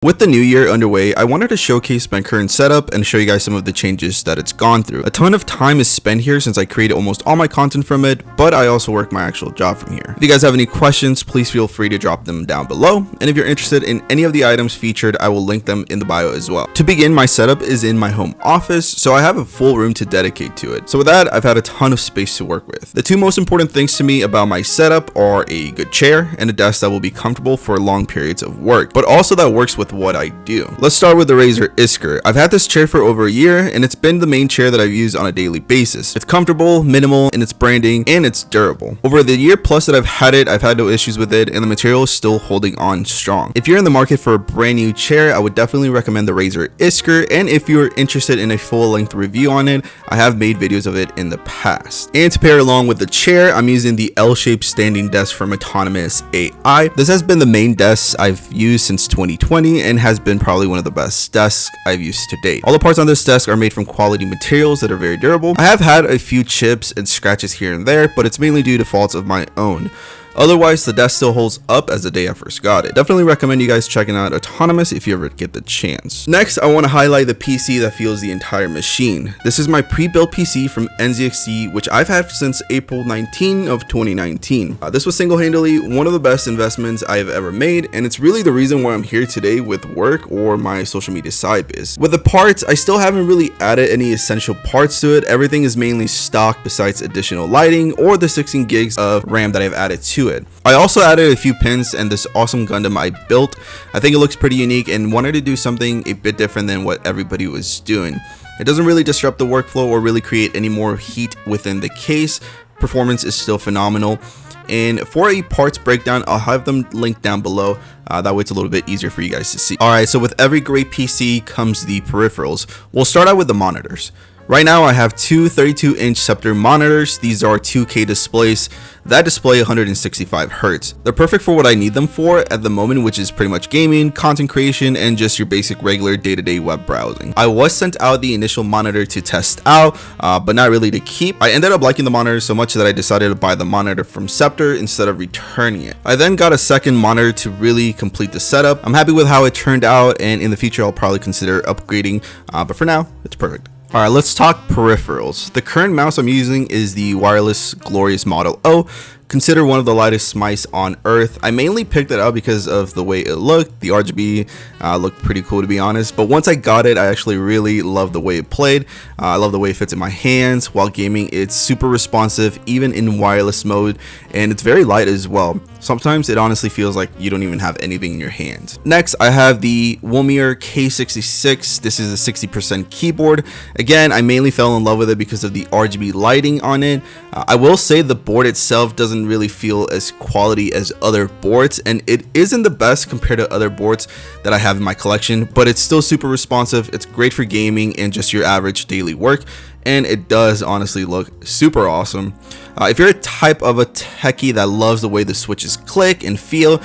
With the new year underway, I wanted to showcase my current setup and show you guys some of the changes that it's gone through. A ton of time is spent here since I created almost all my content from it, but I also work my actual job from here. If you guys have any questions, please feel free to drop them down below. And if you're interested in any of the items featured, I will link them in the bio as well. To begin, my setup is in my home office, so I have a full room to dedicate to it. So with that, I've had a ton of space to work with. The two most important things to me about my setup are a good chair and a desk that will be comfortable for long periods of work, but also that works with what I do. Let's start with the Razer Iskur. I've had this chair for over a year and it's been the main chair that I've used on a daily basis. It's comfortable, minimal in its branding, and it's durable. Over the year plus that I've had it, I've had no issues with it and the material is still holding on strong. If you're in the market for a brand new chair, I would definitely recommend the Razer Iskur, and if you're interested in a full-length review on it, I have made videos of it in the past. And to pair along with the chair, I'm using the Lshape standing desk from AutonomousAI. This has been the main desk I've used since 2020 and has been probably one of the best desks I've used to date. All the parts on this desk are made from quality materials that are very durable. I have had a few chips and scratches here and there, but it's mainly due to faults of my own. Otherwise, the desk still holds up as the day I first got it. Definitely recommend you guys checking out Autonomous if you ever get the chance. Next, I want to highlight the PC that fuels the entire machine. This is my pre-built PC from NZXT, which I've had since April 19 of 2019. This was single-handedly one of the best investments I've ever made, and it's really the reason why I'm here today with work or my social media side biz. With the parts, I still haven't really added any essential parts to it. Everything is mainly stock besides additional lighting or the 16 gigs of RAM that I've added to it. I also added a few pins and this awesome Gundam I built. I think it looks pretty unique and wanted to do something a bit different than what everybody was doing. It doesn't really disrupt the workflow or really create any more heat within the case. Performance is still phenomenal. And for a parts breakdown, I'll have them linked down below. That way it's a little bit easier for you guys to see. Alright, so with every great PC comes the peripherals. We'll start out with the monitors. Right now I have two 32-inch Sceptre monitors. These are 2K displays that display 165 Hz. They're perfect for what I need them for at the moment, which is pretty much gaming, content creation, and just your basic regular day-to-day web browsing. I was sent out the initial monitor to test out, but not really to keep. I ended up liking the monitor so much that I decided to buy the monitor from Sceptre instead of returning it. I then got a second monitor to really complete the setup. I'm happy with how it turned out, and in the future I'll probably consider upgrading, but for now it's perfect. Alright, let's talk peripherals. The current mouse I'm using is the wireless Glorious Model O, considered one of the lightest mice on earth. I mainly picked it up because of the way it looked. The RGB looked pretty cool, to be honest, but once I got it, I actually really loved the way it played. I love the way it fits in my hands. While gaming, it's super responsive even in wireless mode, and it's very light as well. Sometimes it honestly feels like you don't even have anything in your hands. Next, I have the Womir K66. This is a 60% keyboard. Again, I mainly fell in love with it because of the RGB lighting on it. I will say the board itself doesn't really feel as quality as other boards, and it isn't the best compared to other boards that I have in my collection, but it's still super responsive. It's great for gaming and just your average daily work, and it does honestly look super awesome. If you're a type of a techie that loves the way the switches click and feel,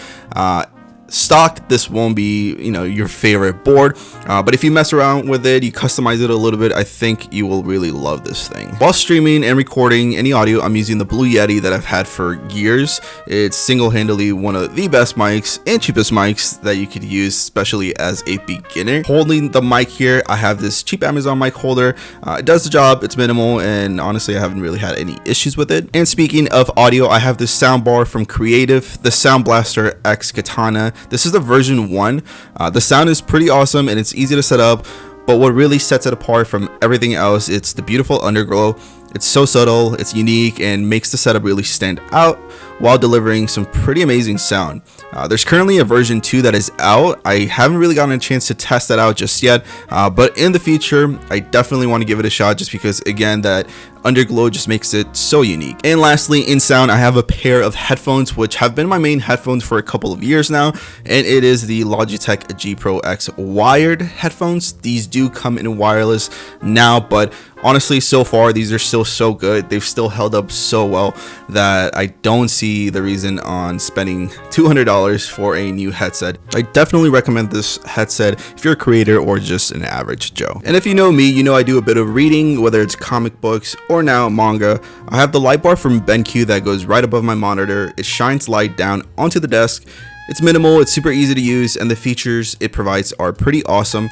stock, this won't be, your favorite board, but if you mess around with it, you customize it a little bit, I think you will really love this thing. While streaming and recording any audio, I'm using the Blue Yeti that I've had for years. It's single-handedly one of the best mics and cheapest mics that you could use, especially as a beginner. Holding the mic here, I have this cheap Amazon mic holder. It does the job, it's minimal, and honestly I haven't really had any issues with it. And speaking of audio, I have this soundbar from Creative, the Sound Blaster X Katana. This is the version 1. The sound is pretty awesome and it's easy to set up, but what really sets it apart from everything else, it's the beautiful underglow. It's so subtle, it's unique, and makes the setup really stand out while delivering some pretty amazing sound. There's currently a version 2 that is out. I haven't really gotten a chance to test that out just yet, but in the future I definitely want to give it a shot, just because again that underglow just makes it so unique. And lastly, in sound, I have a pair of headphones which have been my main headphones for a couple of years now, and it is the Logitech G Pro X wired headphones. These do come in wireless now, but honestly so far these are still so good. They've still held up so well that I don't see the reason on spending $200 for a new headset. I definitely recommend this headset if you're a creator or just an average Joe. And if you know me, you know I do a bit of reading, whether it's comic books or now manga. I have the Lightbar from BenQ that goes right above my monitor. It shines light down onto the desk It's minimal, it's super easy to use, and the features it provides are pretty awesome.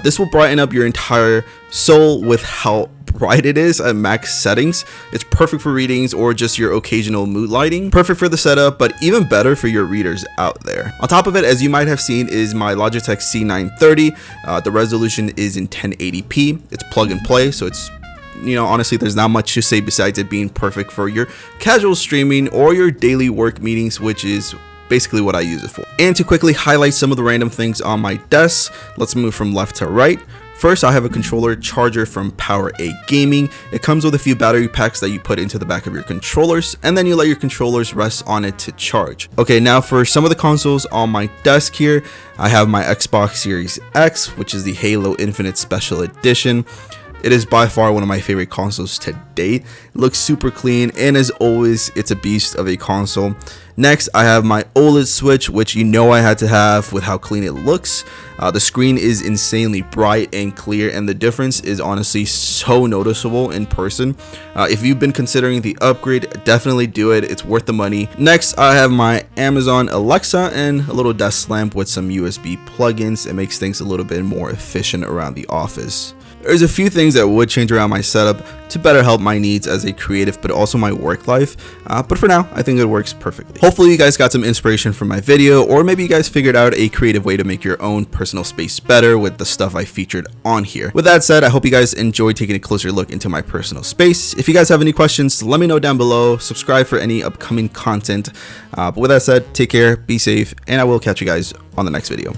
This will brighten up your entire soul with how bright it is at max settings. It's perfect for readings or just your occasional mood lighting. Perfect for the setup, but even better for your readers out there. On top of it, as you might have seen, is my Logitech C930. The resolution is in 1080p. It's plug and play, so it's, you know, honestly, there's not much to say besides it being perfect for your casual streaming or your daily work meetings, which is basically what I use it for. And to quickly highlight some of the random things on my desk, let's move from left to right. First, I have a controller charger from PowerA Gaming. It comes with a few battery packs that you put into the back of your controllers, and then you let your controllers rest on it to charge. Okay, now for some of the consoles on my desk here, I have my Xbox Series X, which is the Halo Infinite Special Edition. It is by far one of my favorite consoles to date. It looks super clean, and as always, it's a beast of a console. Next, I have my OLED Switch, which you know I had to have with how clean it looks. The screen is insanely bright and clear, and the difference is honestly so noticeable in person. If you've been considering the upgrade, definitely do it. It's worth the money. Next, I have my Amazon Alexa and a little desk lamp with some USB plugins. It makes things a little bit more efficient around the office. There's a few things that would change around my setup to better help my needs as a creative, but also my work life. But for now, I think it works perfectly. Hopefully you guys got some inspiration from my video, or maybe you guys figured out a creative way to make your own personal space better with the stuff I featured on here. With that said, I hope you guys enjoyed taking a closer look into my personal space. If you guys have any questions, let me know down below. Subscribe for any upcoming content. But with that said, take care, be safe, and I will catch you guys on the next video.